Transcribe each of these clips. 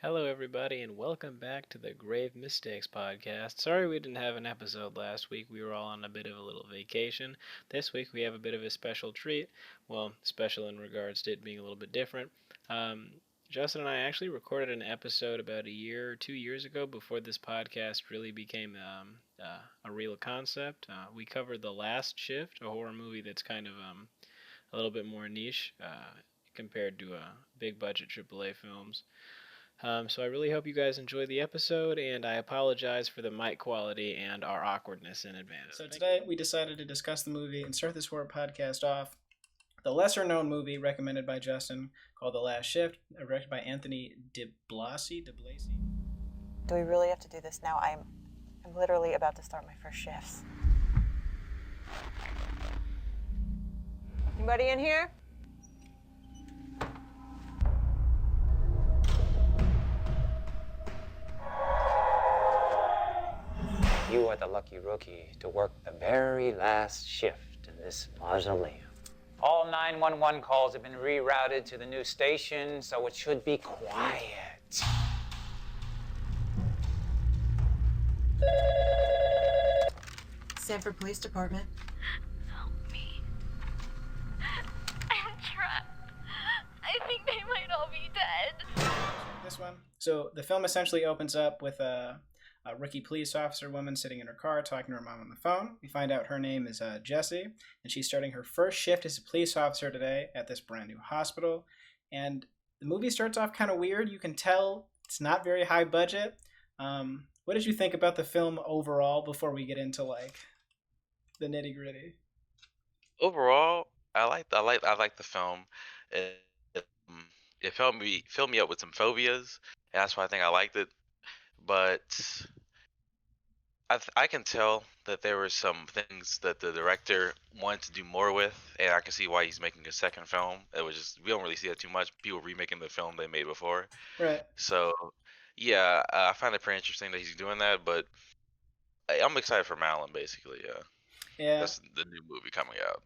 Hello, everybody, and welcome back to the Grave Mistakes podcast. Sorry we didn't have an episode last week. We were all on a bit of a little vacation. This week we have a bit of a special treat. Well, special in regards to it being a little bit different. Um, Justin and I actually recorded an episode about a year or 2 years ago before this podcast really became a real concept. We covered The Last Shift, a horror movie that's kind of a little bit more niche compared to big budget AAA films. So I really hope you guys enjoy the episode, and I apologize for the mic quality and our awkwardness in advance. So today we decided to discuss the movie and start this horror podcast off. The lesser known movie recommended by Justin called The Last Shift, directed by Anthony DeBlasi. Do we really have to do this now? I'm literally about to start my first shifts. Anybody in here? You are the lucky rookie to work the very last shift in this mausoleum. All 911 calls have been rerouted to the new station, so it should be quiet. Sanford Police Department. Help me. I'm trapped. I think they might all be dead. This one. So the film essentially opens up with a rookie police officer woman sitting in her car talking to her mom on the phone. We find out her name is Jessie, and she's starting her first shift as a police officer today at this brand new hospital. And the movie starts off kind of weird. You can tell it's not very high budget. What did you think about the film overall before we get into like the nitty gritty? Overall, I like the film. It, it, um, it filled me up with some phobias, and that's why I think I liked it. But I can tell that there were some things that the director wanted to do more with, and I can see why he's making a second film. It was just we don't really see that too much. People remaking the film they made before. Right. So yeah, I find it pretty interesting that he's doing that. But I'm excited for Malin, basically. Yeah, Yeah, that's the new movie coming out.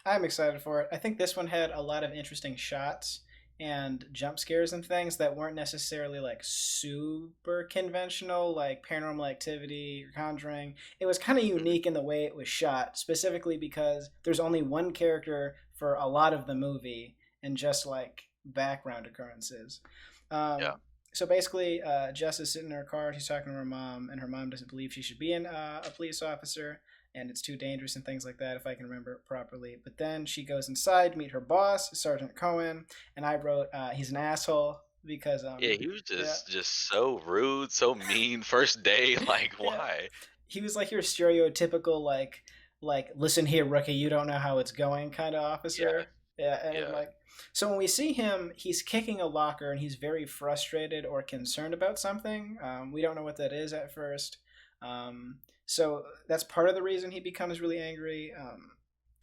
I'm excited for it. I think this one had a lot of interesting shots and jump scares and things that weren't necessarily like super conventional, like Paranormal Activity or Conjuring. It was kind of unique in the way it was shot, specifically because there's only one character for a lot of the movie and just like background occurrences. Um, Yeah. so basically, Jess is sitting in her car. She's talking to her mom, and her mom doesn't believe she should be a police officer, and it's too dangerous and things like that, if I can remember it properly. But then she goes inside to meet her boss, Sergeant Cohen, and I wrote, he's an asshole because, Yeah, he was yeah, just so rude, so mean first day. Like, yeah, why? he was like your stereotypical like listen here, rookie, you don't know how it's going kind of Yeah, officer. Yeah, and yeah. like so when we see him, he's kicking a locker and he's very frustrated or concerned about something. We don't know what that is at first. Um, so that's part of the reason he becomes really angry.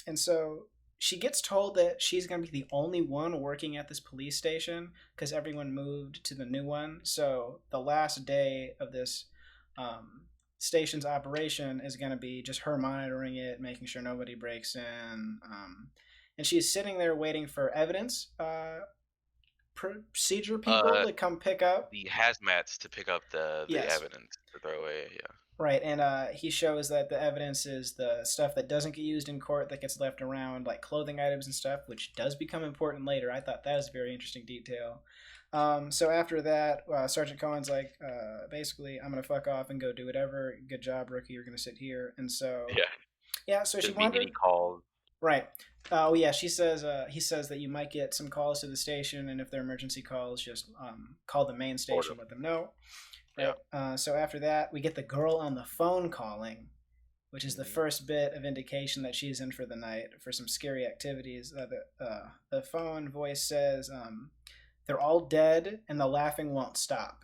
And so she gets told that she's going to be the only one working at this police station because everyone moved to the new one. So the last day of this um, station's operation is going to be just her monitoring it, making sure nobody breaks in. And she's sitting there waiting for evidence procedure people Uh, to come pick up. the hazmats to pick up the Yes. evidence to throw away. Yeah. Right, and he shows that the evidence is the stuff that doesn't get used in court that gets left around, like clothing items and stuff, which does become important later. I thought that was a very interesting detail. So after that, Sergeant Cohen's like, basically, I'm gonna fuck off and go do whatever. Good job, rookie. You're gonna sit here. And so, Yeah. yeah. So she Didn't mean any wondered. calls. Right. Oh yeah. She says. He says that you might get some calls to the station, and if they're emergency calls, just call the main station. Order. Let them know. Yeah. Right. So after that, we get the girl on the phone calling, which is the Mhm. first bit of indication that she's in for the night for some scary activities. The phone voice says, "They're all dead, and the laughing won't stop."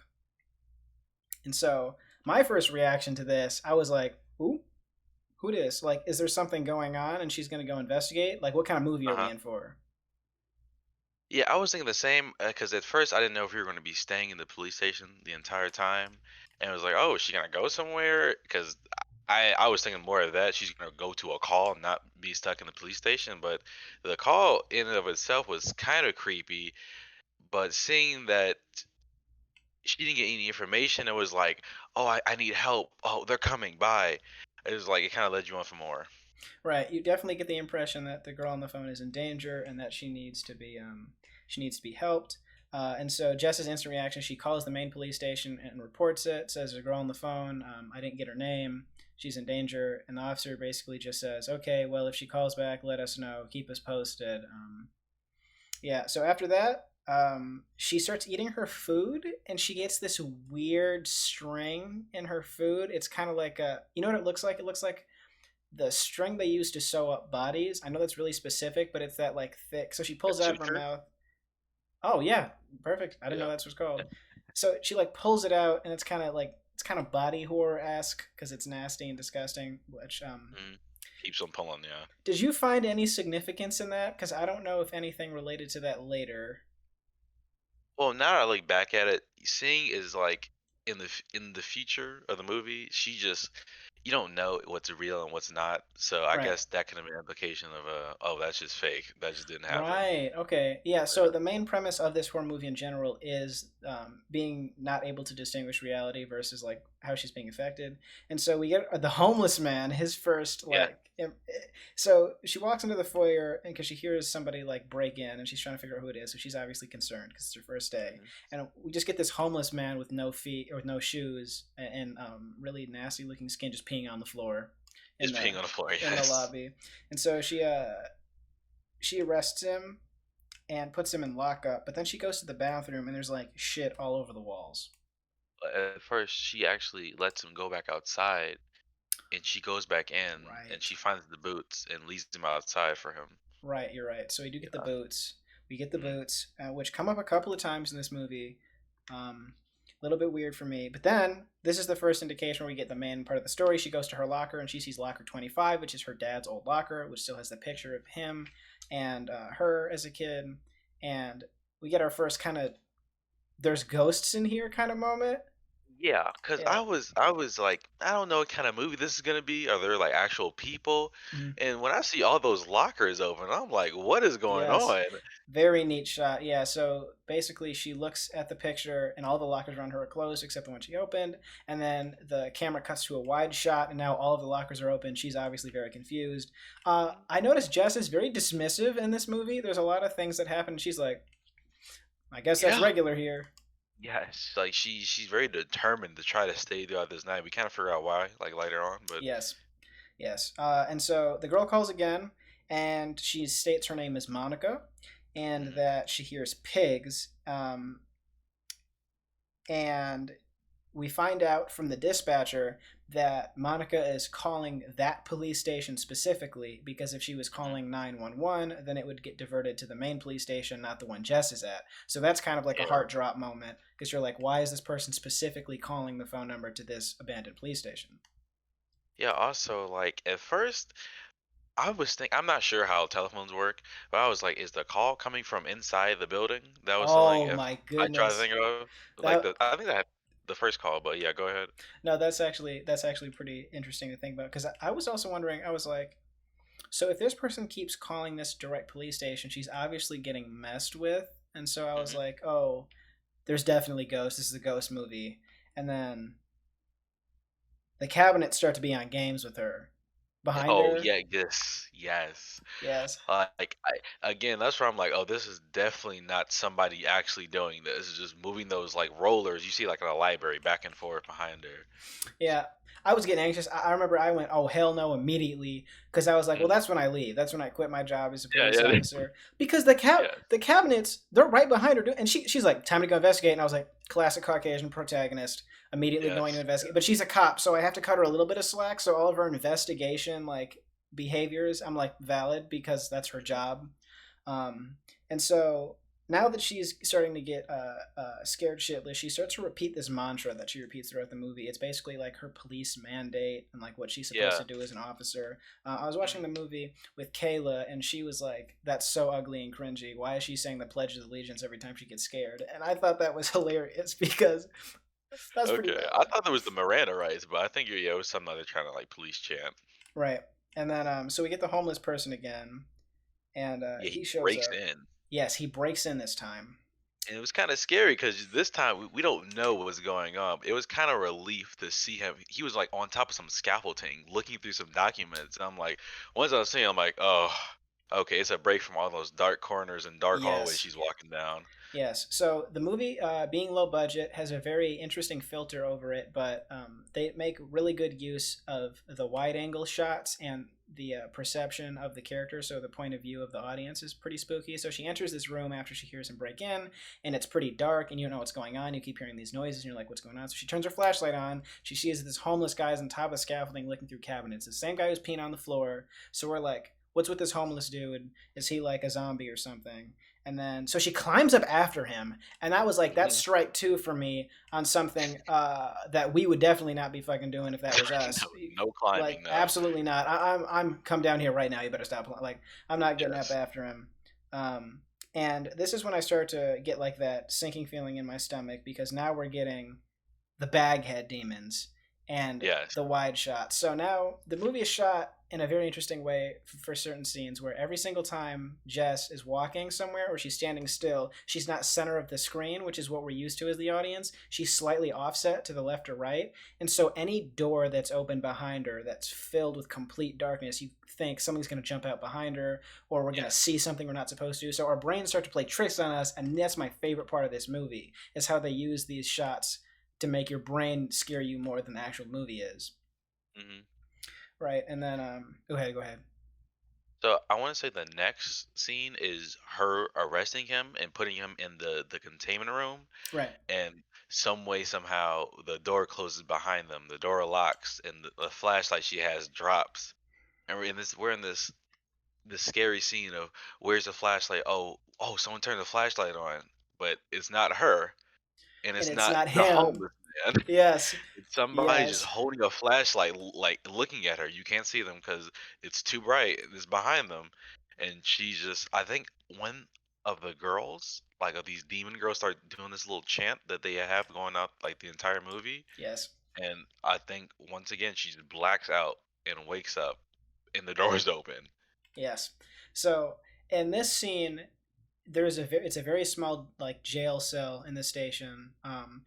And so my first reaction to this, I was like, "Ooh, who this? Like, is there something going on?" And she's gonna go investigate. Like, what kind of movie are we Uh-huh. in for? Yeah, I was thinking the same because at first I didn't know if we were going to be staying in the police station the entire time, and it was like, oh, is she gonna go somewhere? Because I was thinking more of that. She's gonna go to a call and not be stuck in the police station. But the call in and of itself was kind of creepy. But seeing that she didn't get any information. It was like, oh, I need help. Oh, they're coming. Bye. It was like it kind of led you on for more. Right. You definitely get the impression that the girl on the phone is in danger and that she needs to be helped. And so Jess's instant reaction, she calls the main police station and reports it. Says there's a girl on the phone. I didn't get her name. She's in danger. And the officer basically just says, "Okay, well, if she calls back, let us know. Keep us posted." Yeah. So after that, she starts eating her food, and she gets this weird string in her food. It's kind of like a, you know what it looks like? It looks like the string they use to sew up bodies. I know that's really specific, but it's that like thick. So she A pulls it out of her suture. mouth. Oh yeah, perfect. I didn't know Yeah. that's what's called. So she like pulls it out, and it's kind of body horror esque because it's nasty and disgusting. Which Mm. Keeps on pulling. Yeah. did you find any significance in that? Because I don't know if anything related to that later. Well, now that I look back at it, seeing is like in the future of the movie, she just you don't know what's real and what's not. So I Right. guess that could have been an implication of oh, that's just fake. That just didn't happen. Right. Okay. Yeah. So Yeah. the main premise of this horror movie in general is being not able to distinguish reality versus like how she's being affected, and so we get the homeless man. His first Yeah. so she walks into the foyer and because she hears somebody like break in and she's trying to figure out who it is. So she's obviously concerned because it's her first day, Mhm. and we just get this homeless man with no feet or with no shoes and really nasty looking skin just peeing on the floor in Just the peeing on the floor. in the Yes. lobby, and so she arrests him and puts him in lockup. But then she goes to the bathroom and there's like shit all over the walls. At first, she actually lets him go back outside, and she goes back in, and Right. she finds the boots and leaves them outside for him. Right, you're right. So we do get the Yeah. boots. We get the Mhm. boots, which come up a couple of times in this movie. A little bit weird for me. But then this is the first indication where we get the main part of the story. She goes to her locker and she sees locker 25, which is her dad's old locker, which still has the picture of him and her as a kid. And we get our first kind of there's ghosts in here kind of moment. Yeah, cause Yeah. I was like, I don't know what kind of movie this is gonna be. Are there like actual people? Mhm. And when I see all those lockers open, I'm like, what is going Yes. on? Very neat shot. Yeah, so basically she looks at the picture and all the lockers around her are closed except the one she opened, and then the camera cuts to a wide shot and now all of the lockers are open. She's obviously very confused. I noticed Jess is very dismissive in this movie. There's a lot of things that happen and she's like, I guess that's Yeah, regular here. yes. Like she's very determined to try to stay throughout this night. We kind of figure out why, like later on, but Yes. Yes. And so the girl calls again and she states her name is Monica and mhm. that she hears pigs. And we find out from the dispatcher that Monica is calling that police station specifically because if she was Mhm. calling 911, then it would get diverted to the main police station, not the one Jess is at. So that's kind of like a Yeah, heart drop moment because you're like, why is this person specifically calling the phone number to this abandoned police station? yeah. Also, like at first, I'm not sure how telephones work, but I was like, is the call coming from inside the building? That was something Oh if my I try to goodness. think of like That the I think that the first call, but yeah, go ahead. no, that's actually pretty interesting to think about because I was also wondering. I was like, so if this person keeps calling this direct police station, she's obviously getting messed with. And so I was Hmm. like, oh, there's definitely ghosts. This is a ghost movie. And then the cabinets start to be on games with her. Behind Oh her, yeah, yes, yes. yes. Like again, that's where I'm like, oh, this is definitely not somebody actually doing this. It's just moving those like rollers you see like in a library back and forth behind her. Yeah. I was getting anxious. I remember I went, oh, hell no, immediately. Because I was like, well, Mhm. that's when I leave. That's when I quit my job as a Yeah, police yeah, officer. Because yeah. the cabinets, they're right behind her. And she's like, time to go investigate. And I was like, classic Caucasian protagonist, immediately going to Yes. investigate. But she's a cop, so I have to cut her a little bit of slack. So all of her investigation, like, behaviors, I'm like, valid because that's her Mhm. job. Um, and so now that she's starting to get scared shitless, she starts to repeat this mantra that she repeats throughout the movie. It's basically like her police mandate and like what she's supposed Yeah. to do as an officer. I was watching Mhm. the movie with Kayla, and she was like, "That's so ugly and cringy. Why is she saying the Pledge of Allegiance every time she gets scared?" And I thought that was hilarious because that's pretty Okay. I valid, thought there was the Miranda rights, but I think yeah, it was something they're trying to like police chant. right? And then so we get the homeless person again, and Yeah, he he shows breaks up. in. Yes, he breaks in this time. And it was kind of scary because this time we don't know what's going on. It was kind of relief to see him. He was like on top of some scaffolding, looking through some documents. And I'm like, once I was seeing, I'm like, oh, okay, it's a break from all those dark corners and dark hallways Yes. she's walking down. Yes. So the movie, being low budget, has a very interesting filter over it, but they make really good use of the wide angle shots and the perception of the character. So the point of view of the audience is pretty spooky. So she enters this room after she hears him break in, and it's pretty dark, and you don't know what's going on. You keep hearing these noises, and you're like, what's going on? So she turns her flashlight on. She sees that this homeless guy's on top of the scaffolding looking through cabinets. The same guy who's peeing on the floor. So we're like, what's with this homeless dude? Is he like a zombie or something? And then so she climbs up after him, and that was like that's Mhm. strike two for me on something that we would definitely not be fucking doing if that was No, us. no Like climbing, no. absolutely not. I'm come down here right now. You better stop. Like I'm not getting up Yes. after him. Um, and this is when I start to get like that sinking feeling in my stomach because now we're getting the baghead demons and Yes. the wide shots. So now the movie is shot in a very interesting way for certain scenes where every single time Jess is walking somewhere or she's standing still, she's not center of the screen, which is what we're used to as the audience. She's slightly offset to the left or right. And so any door that's open behind her that's filled with complete darkness, you think something's going to jump out behind her or we're going to Yes. see something we're not supposed to. So our brains start to play tricks on us, and that's my favorite part of this movie is how they use these shots to make your brain scare you more than the actual movie is. Hmm. Right. And then go ahead, go ahead. So I want to say the next scene is her arresting him and putting him in the containment room, Right. and some way somehow the door closes behind them. The door locks, and the flashlight she has drops. And we're in this scary scene of where's the flashlight? Oh, someone turned the flashlight on, but it's not her, and And it's it's not not the him. homeless man. Yes. It's somebody just Yes. holding a flashlight, like looking at her. You can't see them because it's too bright. It's behind them, and she's just. I think one of the girls, like of these demon girls, start doing this little chant that they have going out like the entire movie, Yes. and I think once again she just blacks out and wakes up, and the door's open. Yes. So in this scene, it's a very small like jail cell in the station.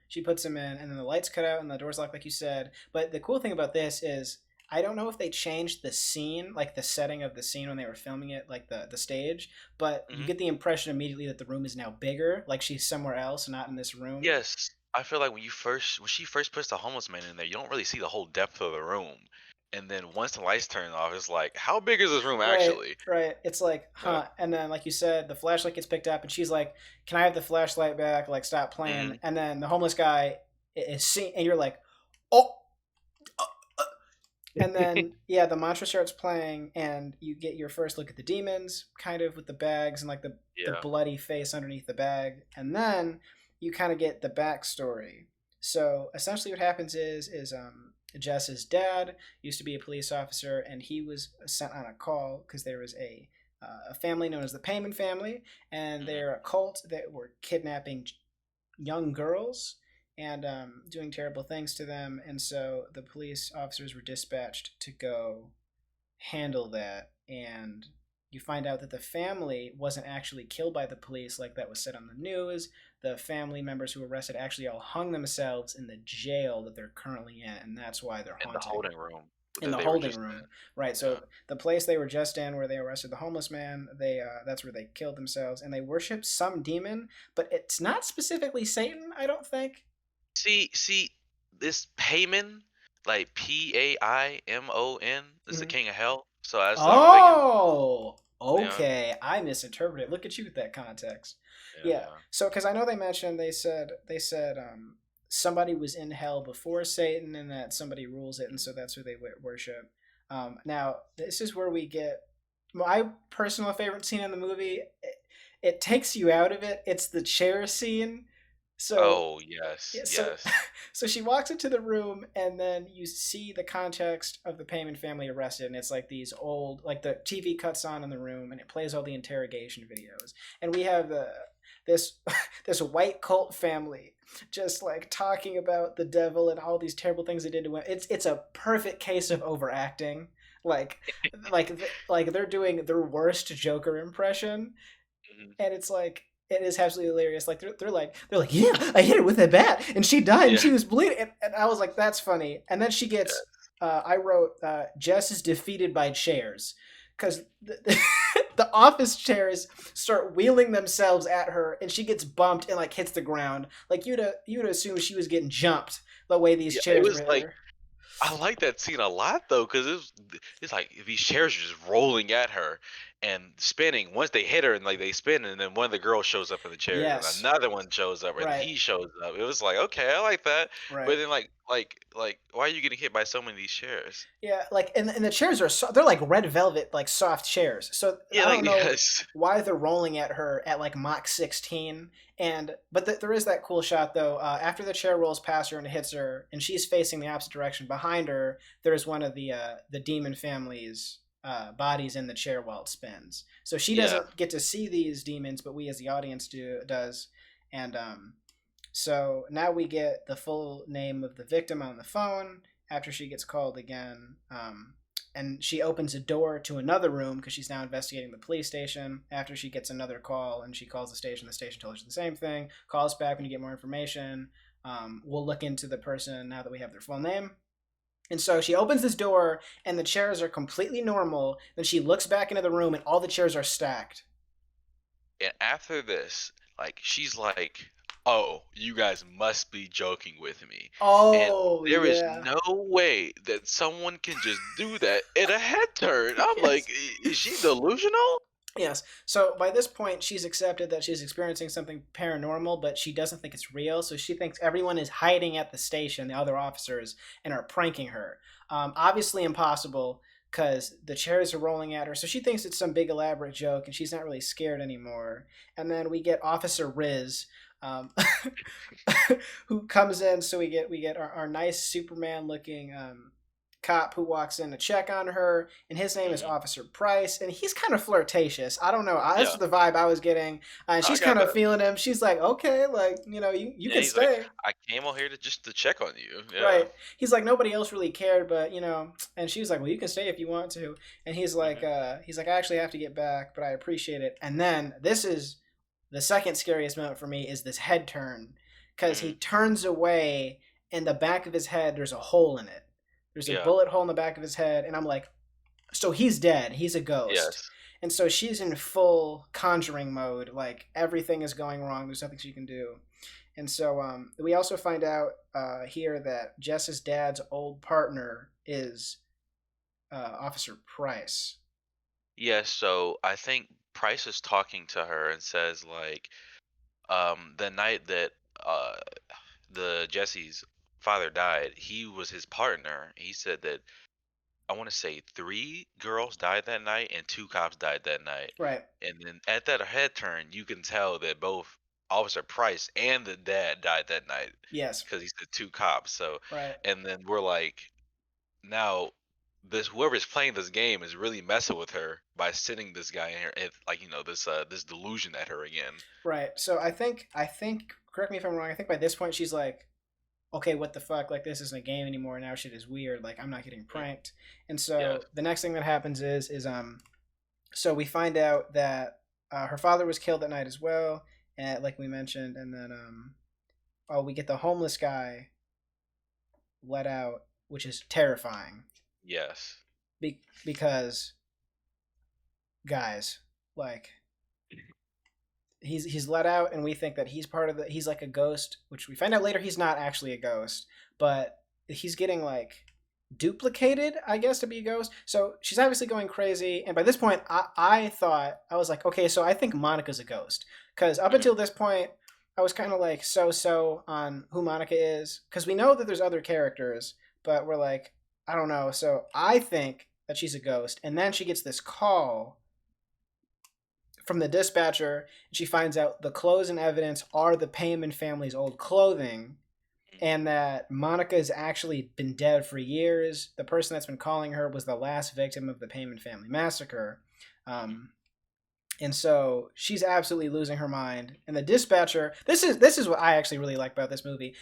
She puts him in, and then the lights cut out and the doors locked, like you said. But the cool thing about this is I don't know if they changed the scene, like the setting of the scene when they were filming it, like the stage. But you Hmm. get the impression immediately that the room is now bigger, like she's somewhere else, not in this room. Yes, I feel like when she first puts the homeless man in there, you don't really see the whole depth of the room. And then once the lights turn off, it's like, how big is this room Right, actually? right. It's like, Yeah. huh. And then, like you said, the flashlight gets picked up, and she's like, "Can I have the flashlight back? Like, stop playing." Hmm. And then the homeless guy is seeing, and you're like, "Oh, and then yeah, the mantra starts playing, and you get your first look at the demons, kind of with the bags and like the Yeah. bloody face underneath the bag, and then you kind of get the backstory. So essentially, what happens is Jess's dad used to be a police officer, and he was sent on a call because there was a family known as the Payman family, and Hmm. they're a cult that were kidnapping young girls and doing terrible things to them. And so the police officers were dispatched to go handle that. And you find out that the family wasn't actually killed by the police like that was said on the news. The family members who were arrested actually all hung themselves in the jail that they're currently in, and that's why they're In the haunted. holding room In that the they were holding just room, in. right? Yeah. So the place they were just in, where they arrested the homeless man, they that's where they killed themselves, and they worship some demon, but it's not specifically Satan, I don't think. See, this Payman, like Paimon, is the Mhm. king of hell. So that's what I'm thinking. Oh, Yeah. okay. I misinterpreted. Look at you with that context. Yeah. Yeah. So, because I know they mentioned they said somebody was in hell before Satan, and that somebody rules it, and so that's who they worship. Now, this is where we get my personal favorite scene in the movie. It takes you out of it. It's the chair scene. So Oh yes, yeah, so yes. so she walks into the room, and then you see the context of the Payman family arrested, and it's like these old, like the TV cuts on in the room, and it plays all the interrogation videos, and we have this this white cult family just like talking about the devil and all these terrible things they did to him. It's a perfect case of overacting, like like they're doing their worst Joker impression, Mhm. and it's like it is absolutely hilarious. Like they're like, yeah, I hit her with a bat, and she died, and Yeah. she was bleeding, and I was like, that's funny. And then she gets, I wrote, Jess is defeated by chairs, because the office chairs start wheeling themselves at her, and she gets bumped and like hits the ground. Like you'd assume she was getting jumped the way these Yeah, it chairs was hit like her. I like that scene a lot though, because it's like these chairs are just rolling at her and spinning. Once they hit her and like they spin, and then one of the girls shows up in the chairs, and Yes, another one shows up, and right, he shows up. It was like, okay, I like that. right. But then like, why are you getting hit by so many of these chairs? Yeah, like and the chairs are they're like red velvet, like soft chairs. So Yeah, I like don't know yes, why they're rolling at her at like Mach 16. And but there is that cool shot though. After the chair rolls past her and hits her, and she's facing the opposite direction. Behind her, there's one of the demon family's bodies in the chair while it spins. So she yeah, doesn't get to see these demons, but we as the audience does. And so now we get the full name of the victim on the phone after she gets called again. And she opens a door to another room because she's now investigating the police station after she gets another call, and she calls the station. The station tells her the same thing. Call us back when you get more information. We'll look into the person now that we have their full name. And so she opens this door, and the chairs are completely normal. Then she looks back into the room, and all the chairs are stacked. and after this, like she's like, "Oh, you guys must be joking with me," and Oh, there is yeah. no way that someone can just do that in a head turn. I'm Yes. like, Is she delusional?" Yes. So by this point, she's accepted that she's experiencing something paranormal, but she doesn't think it's real. So she thinks everyone is hiding at the station, the other officers, and are pranking her. Obviously impossible because the chairs are rolling at her. So she thinks it's some big elaborate joke, and she's not really scared anymore. And then we get Officer Riz, um, who comes in. So we get our nice Superman looking cop who walks in to check on her, and his name is Hmm. Officer Price, and he's kind of flirtatious. I don't know. That's Yeah, the vibe I was getting. And I she's got kind of that. feeling him. She's like, okay, like, you Yeah, can he's like, stay. I came on here to just to check on you. Yeah. Right. He's like, nobody else really cared, but, and she was like, well, you can stay if you want to. And Hmm. he's like, I actually have to get back, but I appreciate it. And then this is the second scariest moment for me is this head turn, because he Hmm. turns away, and the back of his head, there's a hole in it. There's a Yeah. bullet hole in the back of his head, and I'm like, so he's dead. He's a ghost. Yes. And so she's in full conjuring mode. Like everything is going wrong. There's nothing she can do. And so we also find out here that Jess's dad's old partner is Officer Price. Yes. So I think Price is talking to her and says like, the night that uh the Jesse's father died, he was his partner. He said that I want to say three girls died that night and two cops died that night. Right. And then at that head turn, you can tell that both Officer Price and the dad died that night Yes. because he said two cops. So, Right. and then we're like, now this whoever's playing this game is really messing with her by sending this guy in here, and like this delusion at her again. Right. So I think correct me if I'm wrong. I think by this point she's like, okay, what the fuck? Like this isn't a game anymore. Now shit is weird. Like I'm not getting Mm. pranked. And Yes. so the next thing that happens is so we find out that her father was killed that night as well, and like we mentioned, and then we get the homeless guy let out, which is terrifying Yes. because guys, like he's let out, and we think that he's part of he's like a ghost, which we find out later he's not actually a ghost, but he's getting like duplicated, I guess, to be a ghost. So she's obviously going crazy, and by this point I thought, I was like, okay, so I think Monica's a ghost, because up Hmm. until this point I was kind of like so on who Monica is, because we know that there's other characters, but we're like, I don't know. So I think that she's a ghost, and then she gets this call from the dispatcher, and she finds out the clothes and evidence are the Payman family's old clothing, and that Monica has actually been dead for years. The person that's been calling her was the last victim of the Payman family massacre. Um, and so she's absolutely losing her mind. And the dispatcher, this is what I actually really like about this movie.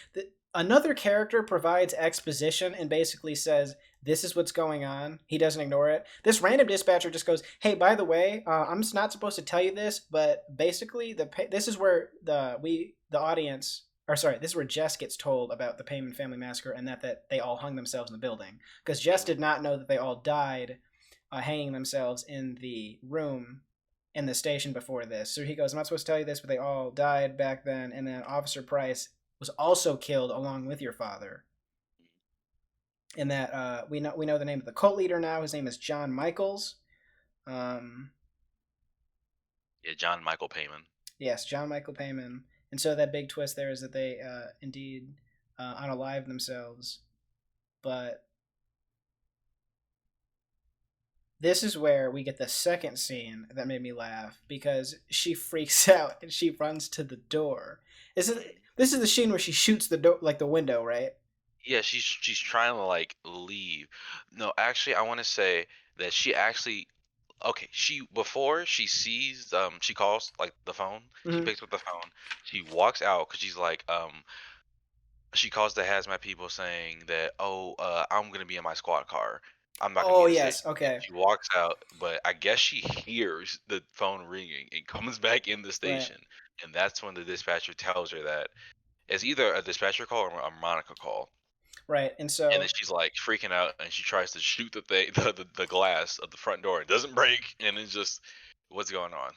another character provides exposition and basically says, this is what's going on. He doesn't ignore it. This random dispatcher just goes, hey, by the way, I'm not supposed to tell you this, but basically this is where the audience, or sorry, this is where Jess gets told about the Payman family massacre and that they all hung themselves in the building, because Jess Mhm. did not know that they all died hanging themselves in the room in the station before this. So he goes, I'm not supposed to tell you this, but they all died back then. And then Officer Price was also killed along with your father. And that we know the name of the cult leader now. His name is John Michaels. Um, Yeah, John Michael Payman. yes, John Michael Payman. And so that big twist there is that they indeed unalive themselves. But this is where we get the second scene that made me laugh because she freaks out and she runs to the door. This is the scene where she shoots the door, like the window, right? Yeah, she's trying to like leave. No, actually, I want to say that she actually okay. She before she sees she calls like the phone. She Mm-hmm. picks up the phone. She walks out because she's like she calls the hazmat people saying that I'm gonna be in my squad car. I'm not gonna be Oh in the yes, station. And okay, she walks out, but I guess she hears the phone ringing and comes back in the right, station, and that's when the dispatcher tells her that it's either a dispatcher call or a Monica call. right. And And then so she's like freaking out, and she tries to shoot the thing, the glass of the front door. It doesn't break, and it's just what's going on.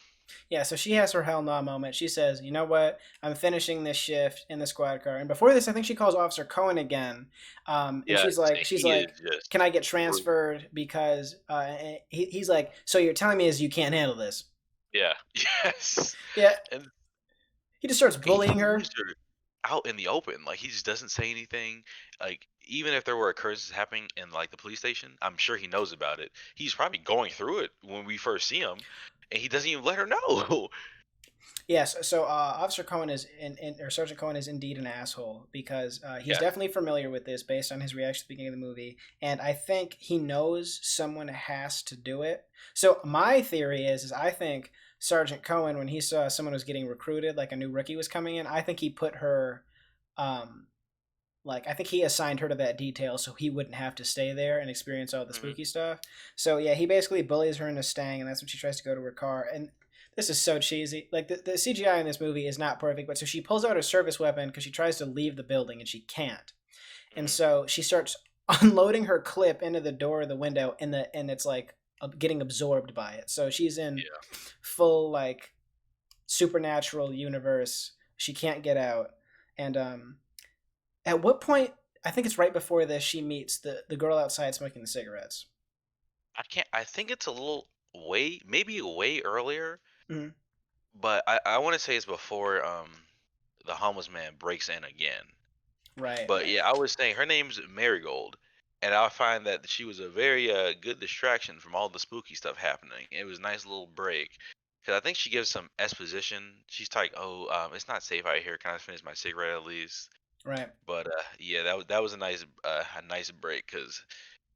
yeah, so she has her hell nah moment. She says, "You know what? I'm finishing this shift in the squad car." And before this, I think she calls Officer Cohen again, and Yes, and she's he is like, just "Can I get brutal. transferred?" Because he's like, "So you're telling me is you can't handle this?" Yeah, yes, Yeah, and he just starts he bullying her. leaves her out in the open. Like he just doesn't say anything. Like even if there were occurrences happening in like the police station, I'm sure he knows about it. He's probably going through it when we first see him, and he doesn't even let her know. Yes, so Officer Cohen or Sergeant Cohen is indeed an asshole because he's Yeah. definitely familiar with this based on his reaction at the beginning of the movie, and I think he knows someone has to do it. So my theory is I think Sergeant Cohen, when he saw someone was getting recruited, like a new rookie was coming in, I think he put her, um, like I think he assigned her to that detail so he wouldn't have to stay there and experience all the Hmm. spooky stuff. So yeah, he basically bullies her into staying, and that's when she tries to go to her car. And this is so cheesy. Like the CGI in this movie is not perfect, but so she pulls out her service weapon because she tries to leave the building and she can't. And Hmm. so she starts unloading her clip into the door of the window, and it's like getting absorbed by it. So she's in Yeah. full like supernatural universe. She can't get out. And at what point? I think it's right before this. She meets the girl outside smoking the cigarettes. I can't. I think it's a little way, maybe way earlier, Mm, but I want to say it's before the homeless man breaks in again. right, But right, yeah, I was saying her name's Marigold, and I find that she was a very good distraction from all the spooky stuff happening. It was a nice little break because I think she gives some exposition. She's like, "Oh, it's not safe out here. Can I finish my cigarette at least?" right. But yeah, that was a nice break because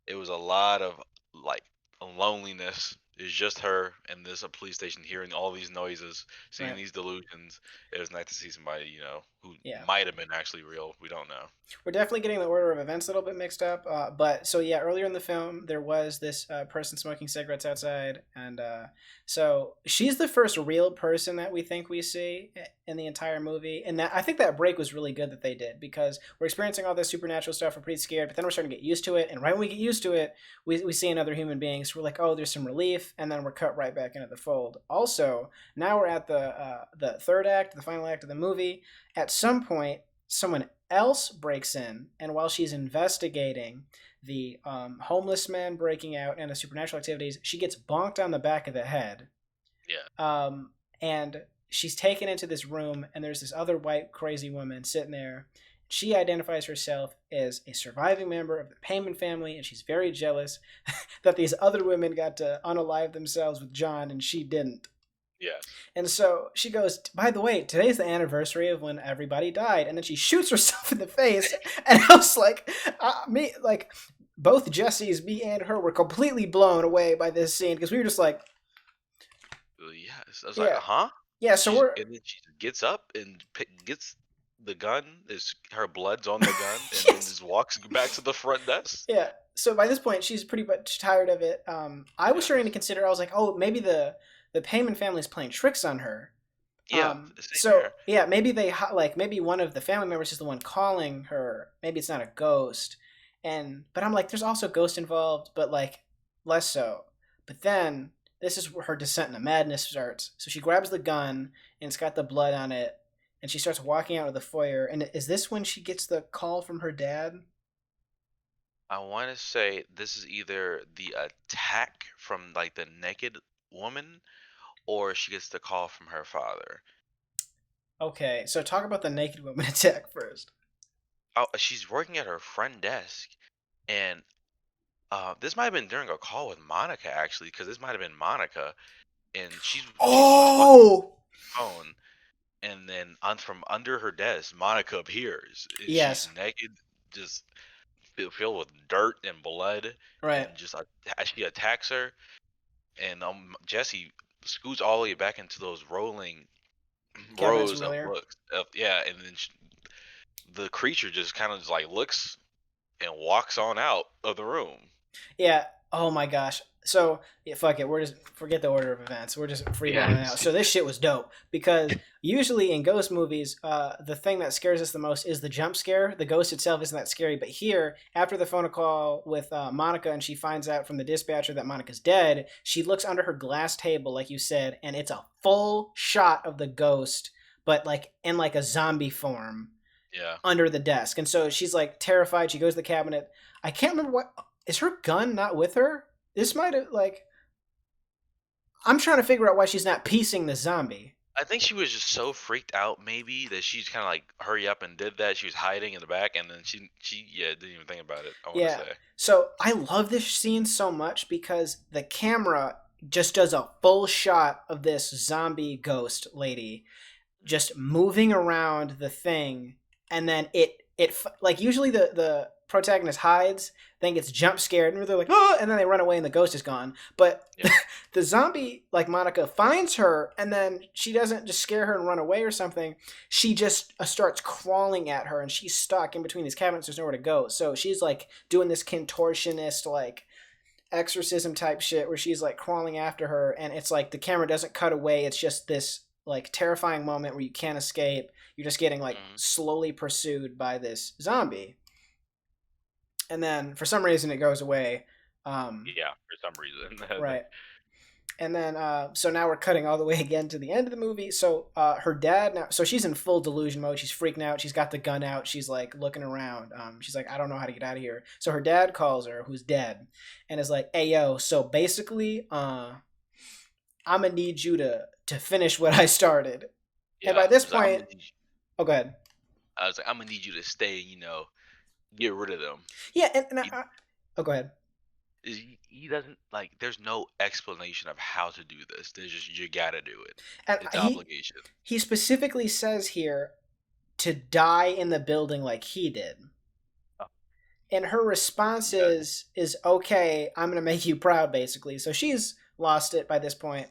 it was a lot of like loneliness. It's just her and this a police station hearing all these noises, seeing Right. these delusions. It was nice to see somebody, who Yeah. might have been actually real. We don't know. We're definitely getting the order of events a little bit mixed up. But so yeah, earlier in the film there was this person smoking cigarettes outside, and so she's the first real person that we think we see in the entire movie. And that I think that break was really good that they did because we're experiencing all this supernatural stuff. We're pretty scared, but then we're starting to get used to it. And right when we get used to it, we see another human being. So we're like, oh, there's some relief, and then we're cut right back into the fold. Also, now we're at the third act, the final act of the movie. At some point, someone else breaks in, and while she's investigating the homeless man breaking out and the supernatural activities, she gets bonked on the back of the head. Yeah. And she's taken into this room, and there's this other white crazy woman sitting there. She identifies herself as a surviving member of the Payman family, and she's very jealous that these other women got to unalive themselves with John, and she didn't. Yes. And so she goes, by the way, today's the anniversary of when everybody died. And then she shoots herself in the face. And I was like, both Jesse's, me and her were completely blown away by this scene because we were just like, Yes. I was like, yeah, huh? yeah. So we're, And then she gets up and gets. the gun is her blood's on the gun, and then Yes. just walks back to the front desk. Yeah. So by this point, she's pretty much tired of it. I was Yeah. starting to consider. I was like, oh, maybe the Payman family is playing tricks on her. Yeah. Same So here. yeah, maybe maybe one of the family members is the one calling her. Maybe it's not a ghost. But I'm like, there's also ghost involved, but like less so. But then this is where her descent into madness starts. So she grabs the gun and it's got the blood on it, and she starts walking out of the foyer. And is this when she gets the call from her dad? I want to say this is either the attack from like the naked woman, or she gets the call from her father. Okay, so talk about the naked woman attack first. Oh, she's working at her front desk, and this might have been during a call with Monica actually, because this might have been Monica, and she's talking Oh, on the phone, and then from under her desk, Monica appears, and she's yes, naked, just filled with dirt and blood, right. and just she attacks her, and Jesse scoots all the way back into those rolling Cabinets from rows of earlier. books. Yeah, and then the creature just kind of just like looks and walks on out of the room. Yeah. Oh my gosh. So yeah, fuck it. We're just forget the order of events. We're just freeballing Yeah. it out. So this shit was dope because usually in ghost movies, the thing that scares us the most is the jump scare. The ghost itself isn't that scary, but here, after the phone call with Monica, and she finds out from the dispatcher that Monica's dead, she looks under her glass table, like you said, and it's a full shot of the ghost, but like in like a zombie form Yeah. under the desk. And so she's like terrified. She goes to the cabinet. I can't remember what is her gun not with her? This might have like I'm trying to figure out why she's not piecing the zombie. I think she was just so freaked out, maybe, that she's kind of like hurry up and did that. She was hiding in the back, and then she yeah didn't even think about it. I want to Yeah. say. So I love this scene so much because the camera just does a full shot of this zombie ghost lady just moving around the thing, and then like usually the protagonist hides, then gets jump scared, and they're like, oh, and then they run away, and the ghost is gone. But Yeah. the zombie, like Monica, finds her, and then she doesn't just scare her and run away or something. She just starts crawling at her, and she's stuck in between these cabinets. There's nowhere to go, so she's like doing this contortionist like exorcism type shit where she's like crawling after her, and it's like the camera doesn't cut away. It's just this like terrifying moment where you can't escape. You're just getting like Mhm. slowly pursued by this zombie, and then for some reason it goes away. Yeah, for some reason. Right. And then so now we're cutting all the way again to the end of the movie. So her dad now, so she's in full delusion mode. She's freaking out. She's got the gun out. She's like looking around. She's like, I don't know how to get out of here. So her dad calls her, who's dead, and is like, hey yo, so basically I'm gonna need you to finish what I started. And by Yeah. this So I'm point, gonna need oh, go ahead. I was like, I'm gonna need you to stay. Get rid of them. Yeah, and He, oh, go ahead. he doesn't like. There's no explanation of how to do this. There's just you gotta do it. And It's obligation. he specifically says here to die in the building like he did. Oh. And her response Yeah. is okay, I'm gonna make you proud, basically. So she's lost it by this point.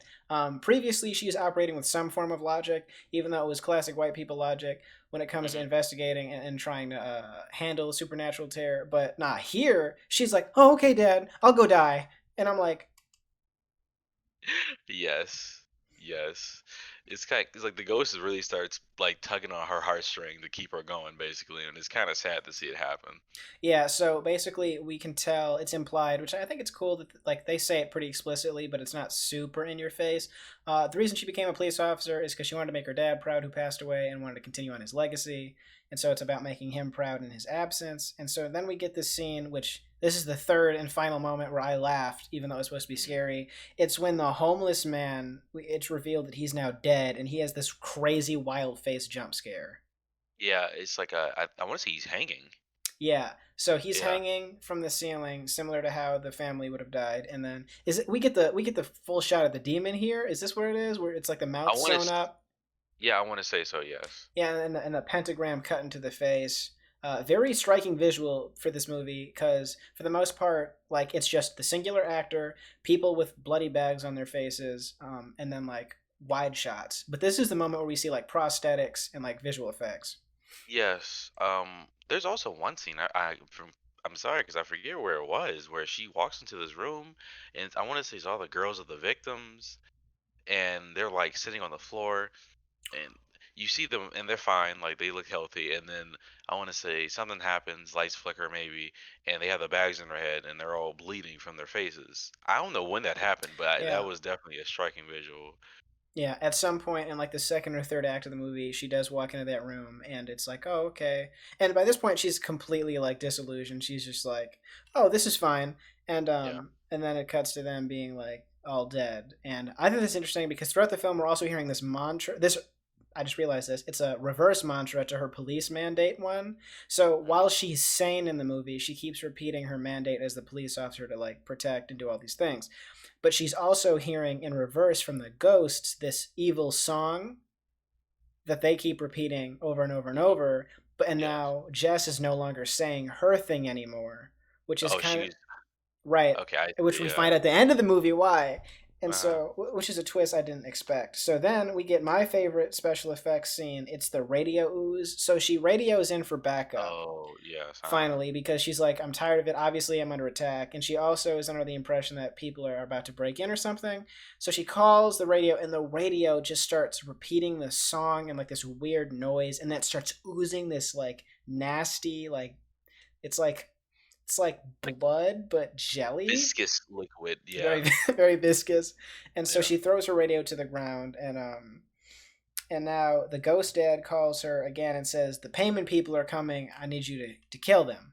Previously, she's operating with some form of logic, even though it was classic white people logic when it comes to Mhm. investigating and trying to handle supernatural terror. But nah, here she's like, "Oh, okay, Dad, I'll go die," and I'm like, Yes. Yes. It's like the ghost really starts like tugging on her heartstring to keep her going, basically, and it's kind of sad to see it happen. yeah. So basically, we can tell it's implied, which I think it's cool that like they say it pretty explicitly, but it's not super in your face. The reason she became a police officer is because she wanted to make her dad proud, who passed away, and wanted to continue on his legacy. And so it's about making him proud in his absence. And so then we get this scene, which this is the third and final moment where I laughed, even though it was supposed to be scary. It's when the homeless man, it's revealed that he's now dead, and he has this crazy wild face jump scare. Yeah, it's like I want to say he's hanging. Yeah. So he's Yeah. hanging from the ceiling, similar to how the family would have died. And then is it we get the full shot of the demon here? Is this where it is? Where it's like the I mouth want sewn to. up? Yeah, I want to say so. Yes. Yeah, and a pentagram cut into the face. Very striking visual for this movie because for the most part, like it's just the singular actor, people with bloody bags on their faces, and then like wide shots. But this is the moment where we see like prosthetics and like visual effects. Yes. There's also one scene I'm sorry because I forget where it was, where she walks into this room, and I want to say it's all the girls of the victims, and they're like sitting on the floor, and you see them, and they're fine, like they look healthy, and then I want to say something happens, lights flicker maybe, and they have the bags in their head, and they're all bleeding from their faces. I don't know when that happened, but that Yeah. was definitely a striking visual. Yeah, at some point in like the second or third act of the movie, she does walk into that room, and it's like, oh, okay. And by this point, she's completely like disillusioned. She's just like, oh, this is fine. Yeah. And then it cuts to them being like all dead. And I think that's interesting because throughout the film, we're also hearing this mantra. This I just realized this. It's a reverse mantra to her police mandate one. So while Mhm. she's sane in the movie, she keeps repeating her mandate as the police officer to like protect and do all these things, but she's also hearing in reverse from the ghosts this evil song that they keep repeating over and over and Mhm. over. But and Yes. now Jess is no longer saying her thing anymore, which is Oh, kind of she's right, okay. I which see. we Yeah. find at the end of the movie why. And Uh-huh. so, which is a twist I didn't expect. So then we get my favorite special effects scene. It's the radio ooze. So she radios in for backup Oh, yes. finally because she's like, I'm tired of it. Obviously, I'm under attack. And she also is under the impression that people are about to break in or something. So she calls the radio, and the radio just starts repeating the song and like this weird noise. And that starts oozing this like nasty, like, it's like, it's like Like blood, but jelly. viscous liquid. Yeah. Very, very viscous. And so Yeah. she throws her radio to the ground, and now the ghost dad calls her again and says, the payment people are coming. I need you to kill them.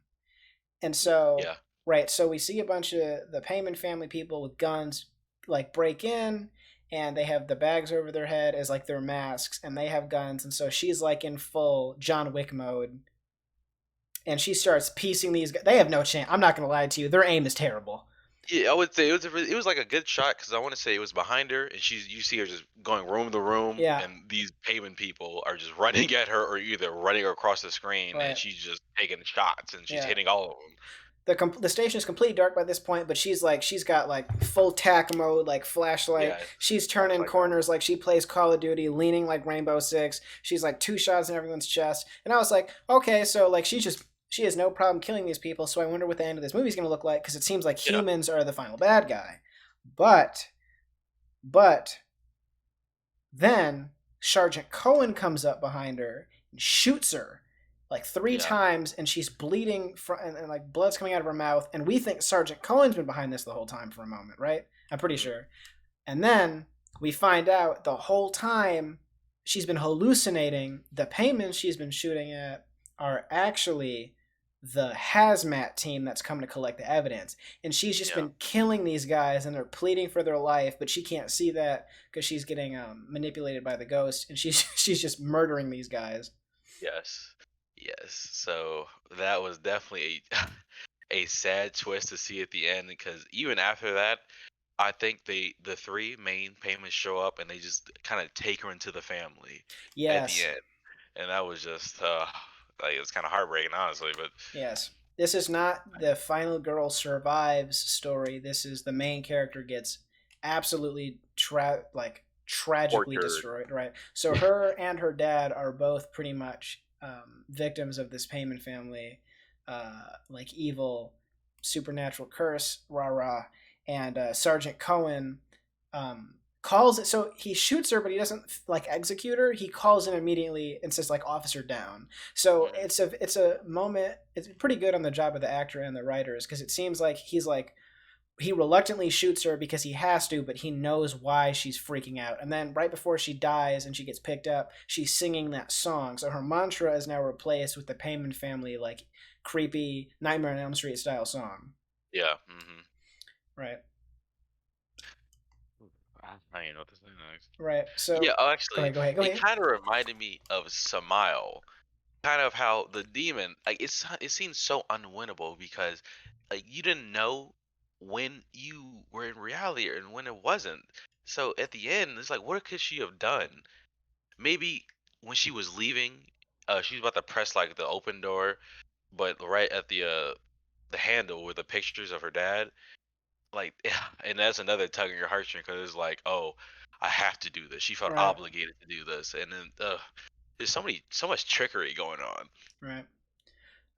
And so, Yeah. right, so we see a bunch of the Payman family people with guns like break in, and they have the bags over their head as like their masks, and they have guns. And so she's like in full John Wick mode, and she starts piecing these guys. They have no chance. I'm not going to lie to you. Their aim is terrible. Yeah, I would say it was like a good shot because I want to say it was behind her, and you see her just going room to room, Yeah, and these payment people are just running at her or either running across the screen, and right. she's just taking shots and she's Yeah. hitting all of them. The station is completely dark by this point, but she's got like full tack mode, like flashlight. Yeah, She's that's turning like her. corners like she plays Call of Duty, leaning like Rainbow Six. She's like two shots in everyone's chest, and I was like, okay, so like she has no problem killing these people. So I wonder what the end of this movie is going to look like because it seems like Yeah, humans are the final bad guy, but but then Sergeant Cohen comes up behind her and shoots her like three yeah, times, and she's bleeding and like blood's coming out of her mouth. And we think Sergeant Cohen's been behind this the whole time for a moment, right? I'm pretty mhm, sure. And then we find out the whole time she's been hallucinating. The payments she's been shooting at are actually the hazmat team that's come to collect the evidence. And she's just yeah, been killing these guys, and they're pleading for their life, but she can't see that because she's getting manipulated by the ghost, and she's she's just murdering these guys. yes, yes. So that was definitely a a sad twist to see at the end because even after that, I think the three main payments show up and they just kind of take her into the family at the Yes, end, and that was just like it's kind of heartbreaking, honestly. But yes. This is not the final girl survives story. This is the main character gets absolutely tragically tortured. destroyed. Right. So her and her dad are both pretty much victims of this Payman family, like evil supernatural curse. Rah rah. And Sergeant Cohen calls it. So he shoots her, but he doesn't like execute her. He calls in immediately and says like officer down. So Mhm. it's a moment. It's pretty good on the job of the actor and the writers because it seems like he's like he reluctantly shoots her because he has to, but he knows why she's freaking out. And then right before she dies and she gets picked up, she's singing that song. So her mantra is now replaced with the Payman family like creepy Nightmare on Elm Street style song. Yeah. Hmm. Right. I don't even know what to say next. Right. Yeah, So go actually, ahead. Go ahead. Go it ahead. kind of reminded me of Samile. Kind of how the demon, like it seems so unwinnable because like you didn't know when you were in reality and when it wasn't. So at the end, it's like, what could she have done? Maybe when she was leaving, she was about to press like the open door, but right at the handle were the pictures of her dad. Like, and that's another tug on your heartstring because it's like, oh, I have to do this. She felt Right. obligated to do this, and then there's so much trickery going on. Right.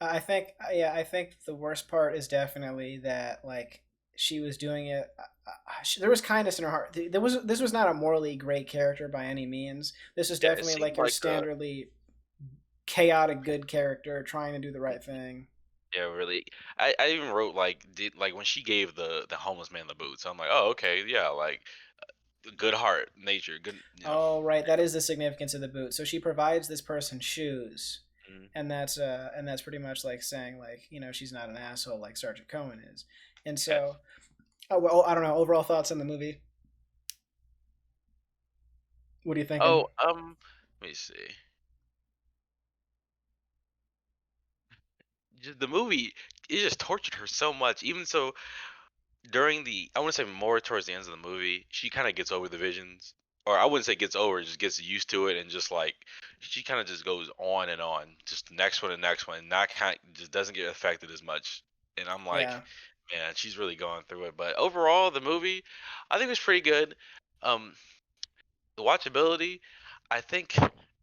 I think yeah, I think the worst part is definitely that like she was doing it. There was kindness in her heart. This was not a morally great character by any means. This is Yeah, it definitely seemed like your like standardly chaotic good character trying to do the right thing. yeah, really. I even wrote like did like when she gave the homeless man the boots. I'm like, oh okay, yeah, like good heart, nature, good, you know. Oh, right, that is the significance of the boot. So she provides this person shoes, Mhm. and that's pretty much like saying like she's not an asshole like Sergeant Cohen is, and Yes. so oh well, I don't know. Overall thoughts on the movie? What are you thinking? Oh, let me see. The movie it just tortured her so much. Even so, during the I want to say more towards the ends of the movie, she kind of gets over the visions, or I wouldn't say gets over, just gets used to it, and just like she kind of just goes on and on, just the next one and next one, and not kind just doesn't get affected as much. And I'm like, Yeah, man, she's really going through it. But overall, the movie, I think was pretty good. Um, the watchability, I think.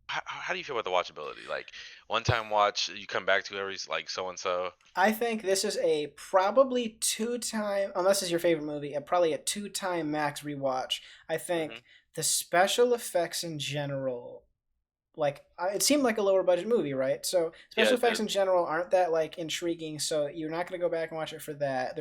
How do you feel about the watchability? Like one time watch, you come back to every like so and so. I think this is a probably two-time, unless it's your favorite movie, probably a two-time max rewatch. I Hmm. think the special effects in general, like it seemed like a lower budget movie, right? So Yeah, special it effects did. in general aren't that like intriguing, so you're not going to go back and watch it for that.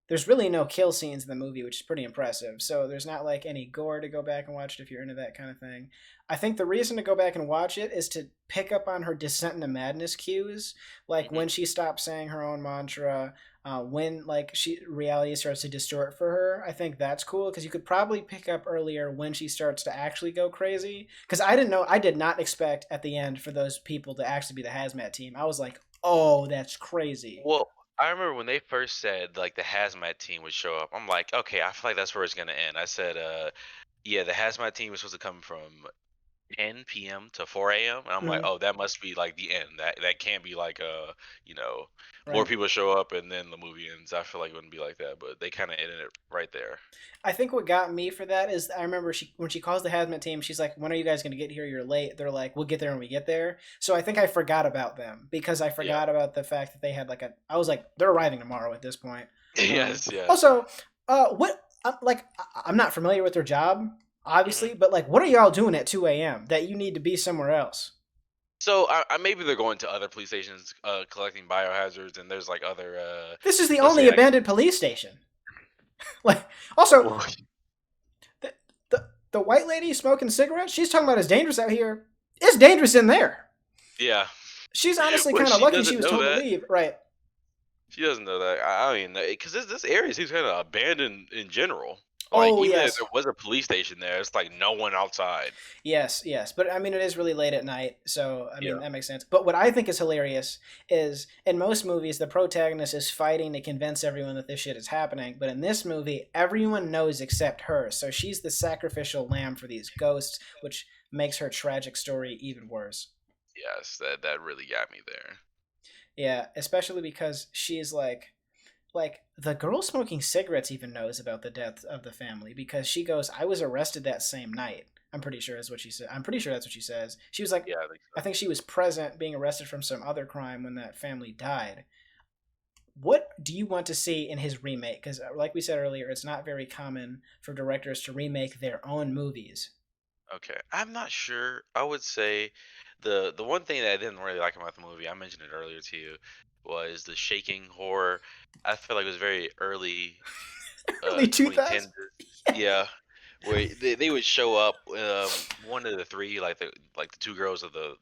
There's really no kill scenes in the movie, which is pretty impressive. So there's not like any gore to go back and watch it if you're into that kind of thing. I think the reason to go back and watch it is to pick up on her descent into madness cues, like Hmm. when she stops saying her own mantra, when like she reality starts to distort for her. I think that's cool because you could probably pick up earlier when she starts to actually go crazy. Because I did not expect at the end for those people to actually be the hazmat team. I was like, oh, that's crazy. Well, I remember when they first said like the hazmat team would show up. I'm like, okay, I feel like that's where it's gonna end. I said, yeah, the hazmat team was supposed to come from 10 p.m. to 4 a.m. And I'm like, Mm, oh, that must be like the end. That can't be like you know, more right. people show up and then the movie ends. I feel like it wouldn't be like that, but they kind of ended it right there. I think what got me for that is I remember she when she calls the hazmat team, she's like, "When are you guys going to get here? You're late." They're like, "We'll get there when we get there." So I think I forgot about them because I Yeah. forgot about the fact that they had like a. I was like, they're arriving tomorrow at this point. Yes. Yes. Also, what like I'm not familiar with their job, Hmm. obviously, but like, what are y'all doing at 2 a.m. that you need to be somewhere else? So I maybe they're going to other police stations, collecting biohazards, and there's like other, This is the let's only say, abandoned police station. Like, also, well, the, the white lady smoking cigarettes, she's talking about it's dangerous out here. It's dangerous in there. yeah. She's honestly Well, kind of she lucky she doesn't was know told to that. leave. Right. She doesn't know that. I mean, because this area seems kind of abandoned in general. Like, Oh, even if yes. there was a police station there, it's like no one outside. Yes, yes. But I mean, it is really late at night. So, I mean, Yeah. that makes sense. But what I think is hilarious is in most movies, the protagonist is fighting to convince everyone that this shit is happening. But in this movie, everyone knows except her. So she's the sacrificial lamb for these ghosts, which makes her tragic story even worse. Yes, that really got me there. Yeah, especially because she's like the girl smoking cigarettes even knows about the death of the family because she goes, I was arrested that same night. I'm pretty sure that's what she said. I'm pretty sure that's what she says. She was like, Yeah, I think I so. think she was present being arrested from some other crime when that family died. What do you want to see in his remake? Because, like we said earlier, it's not very common for directors to remake their own movies. Okay, I'm not sure. I would say the one thing that I didn't really like about the movie, I mentioned it earlier to you, was the shaking horror. I feel like it was very early, Early 2000s? 2010. Yeah, where they would show up. One of the three, like the two girls of the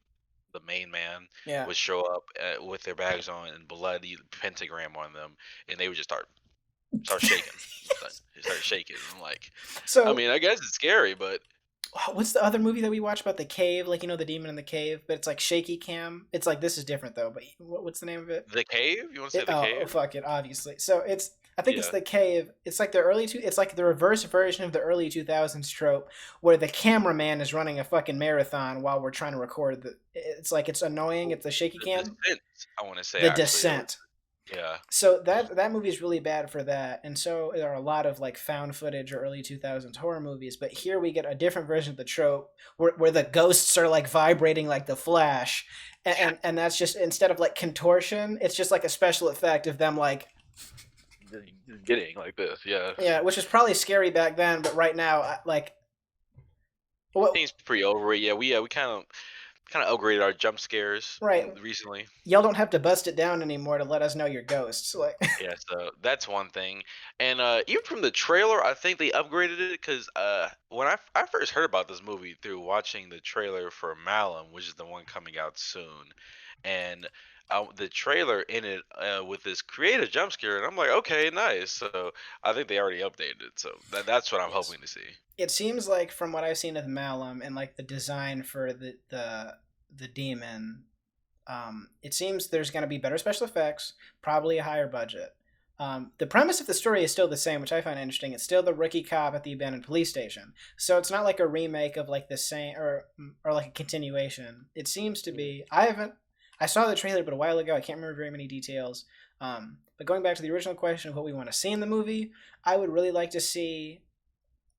main man, Yeah. would show up with their bags on and bloody pentagram on them, and they would just start shaking. Start shaking. I'm like, I So, mean, I guess it's scary, but what's the other movie that we watched about the cave? Like, the demon in the cave, but it's like shaky cam. It's like, this is different though, but what's the name of it? the cave. You want to say the Oh cave? fuck it, obviously. So it's I think it's Yeah. the cave. It's like it's like the reverse version of the early 2000s trope where the cameraman is running a fucking marathon while we're trying to record it's like it's annoying. Oh, It's the shaky the cam. descent. I want to say The actually. descent. Yeah. So that movie is really bad for that, and so there are a lot of like found footage or early 2000s horror movies. But here we get a different version of the trope where the ghosts are like vibrating like the Flash, and that's just instead of like contortion, it's just like a special effect of them like Just getting like this. Yeah. yeah, which is probably scary back then, but right now like what Seems pretty over it. Yeah, we kind of upgraded our jump scares right recently. y'all don't have to bust it down anymore to let us know you're ghosts like Yeah, so that's one thing. And even from the trailer, I think they upgraded it because when I first heard about this movie through watching the trailer for Malum, which is the one coming out soon, and the trailer in it with this creative jump scare, and I'm like, okay, nice. So I think they already updated it. So that's what I'm yes. hoping to see. It seems like from what I've seen of Malum and like the design for the demon, it seems there's going to be better special effects, probably a higher budget. The premise of the story is still the same, which I find interesting. It's still the rookie cop at the abandoned police station, so it's not like a remake of like the same or like a continuation. It seems to Mhm. be. I haven't. I saw the trailer, but a while ago. I can't remember very many details. But going back to the original question of what we want to see in the movie, I would really like to see.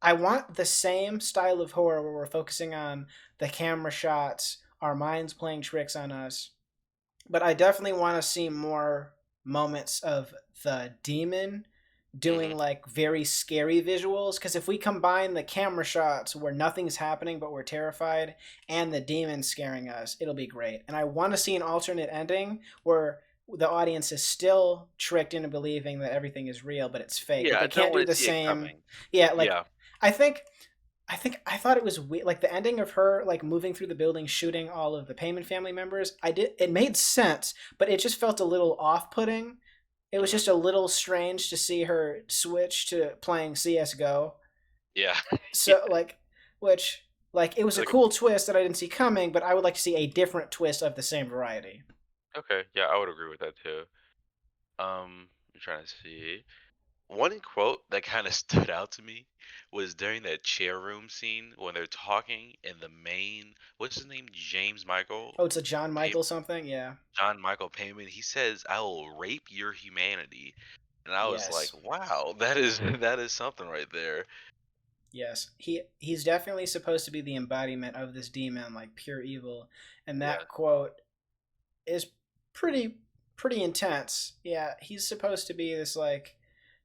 I want the same style of horror where we're focusing on the camera shots, our minds playing tricks on us, but I definitely want to see more moments of the demon doing Mhm. like very scary visuals because if we combine the camera shots where nothing's happening but we're terrified and the demon scaring us, it'll be great. And I want to see an alternate ending where the audience is still tricked into believing that everything is real but it's fake, but Yeah, I they don't can't do want the to see it same. coming. Yeah, like Yeah. I think I thought it was weird. Like the ending of her like moving through the building, shooting all of the Payment family members. I did. It made sense, but it just felt a little off-putting. It was Mhm. just a little strange to see her switch to playing CS:GO. Yeah. So Yeah. like, which like it was a Like, cool twist that I didn't see coming, but I would like to see a different twist of the same variety. okay, yeah, I would agree with that too. I'm trying to see. One quote that kind of stood out to me was during that chair room scene when they're talking and the main, what's his name, James Michael, Oh, it's a John Pay, Michael something. Yeah. John Michael Payman. He says, "I will rape your humanity," and I was like, Yes. "Wow, that is that is something right there." Yes, he's definitely supposed to be the embodiment of this demon, like pure evil. And Yeah, that quote is pretty pretty intense. Yeah, he's supposed to be this like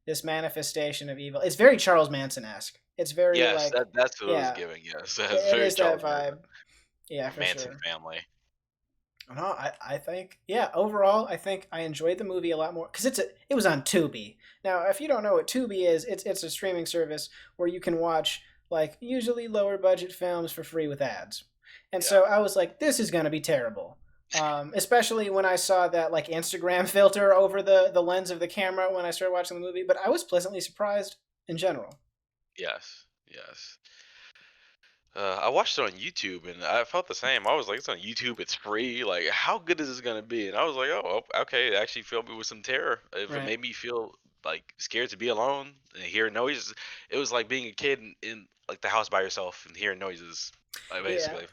this manifestation of evil. It's very Charles Manson esque. It's very yes, like that's what it was yeah, giving. Yes, that's it very is that Charles Manson, vibe. Yeah, the for Manson sure. family. No, I think yeah. Overall, I think I enjoyed the movie a lot more because it was on Tubi. Now, if you don't know what Tubi is, it's a streaming service where you can watch like usually lower budget films for free with ads. And Yeah, so I was like, this is gonna be terrible. Especially when I saw that like Instagram filter over the lens of the camera when I started watching the movie. But I was pleasantly surprised in general. yes, yes. I watched it on YouTube and I felt the same. I was like, it's on YouTube, it's free. Like, how good is this gonna be? And I was like, oh, okay. It actually filled me with some terror. It Right. made me feel like scared to be alone and hear noises. It was like being a kid in like the house by yourself and hearing noises, like, Yeah. basically.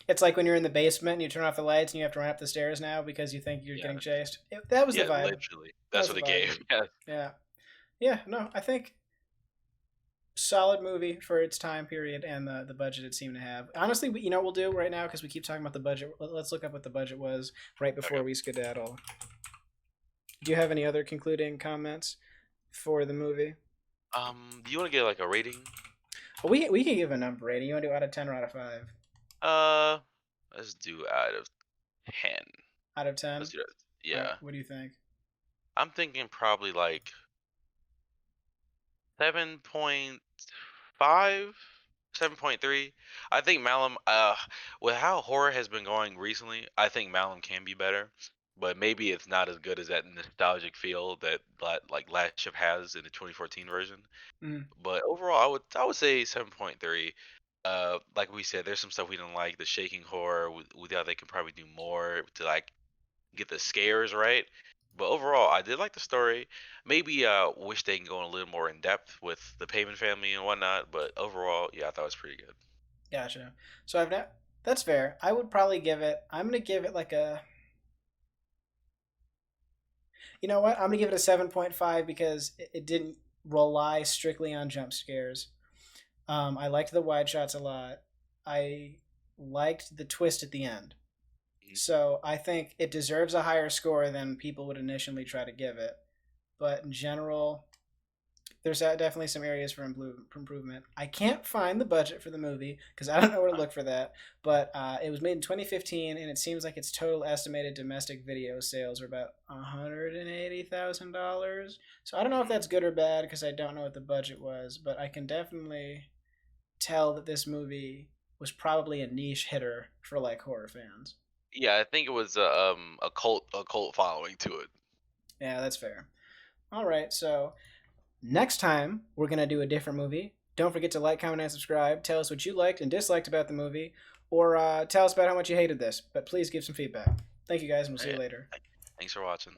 It's like when you're in the basement and you turn off the lights and you have to run up the stairs now because you think you're Yeah, getting chased. That was the yeah, vibe. literally. That That's was what the it vibe. gave. Yeah. Yeah. Yeah, no, I think solid movie for its time period and the budget it seemed to have. Honestly, you know what we'll do right now because we keep talking about the budget. Let's look up what the budget was right Okay. before we skedaddle. Do you have any other concluding comments for the movie? Do you want to get like a rating? We can give a number rating. You want to do out of 10 or out of 5? Uh, let's do out of 10. Out of Let's 10. do that. All right. Yeah, What do you think? I'm thinking probably like 7.5, 7.3. I think Malum, with how horror has been going recently, I think Malum can be better, but maybe it's not as good as that nostalgic feel that like Last Ship has in the 2014 version. Mm, But overall, I would say 7.3. Like we said, there's some stuff we didn't like. The shaking horror, we thought they could probably do more to like get the scares right. But overall, I did like the story. Maybe wish they can go a little more in depth with the Payman family and whatnot. But overall, yeah, I thought it was pretty good. gotcha. So I've not. That's fair. I would probably give it. I'm gonna give it like a You know what? I'm gonna give it a 7.5 because it didn't rely strictly on jump scares. I liked the wide shots a lot. I liked the twist at the end. Mhm. So I think it deserves a higher score than people would initially try to give it. But in general, there's definitely some areas for improvement. I can't find the budget for the movie because I don't know where to look for that. But it was made in 2015, and it seems like its total estimated domestic video sales are about $180,000. So I don't know if that's good or bad because I don't know what the budget was, but I can definitely tell that this movie was probably a niche hitter for like horror fans. Yeah, I think it was a cult following to it. Yeah, that's fair. All right, so next time, we're going to do a different movie. Don't forget to like, comment, and subscribe. Tell us what you liked and disliked about the movie, or tell us about how much you hated this. But please give some feedback. Thank you guys, and we'll see you Yeah. later. Thanks for watching.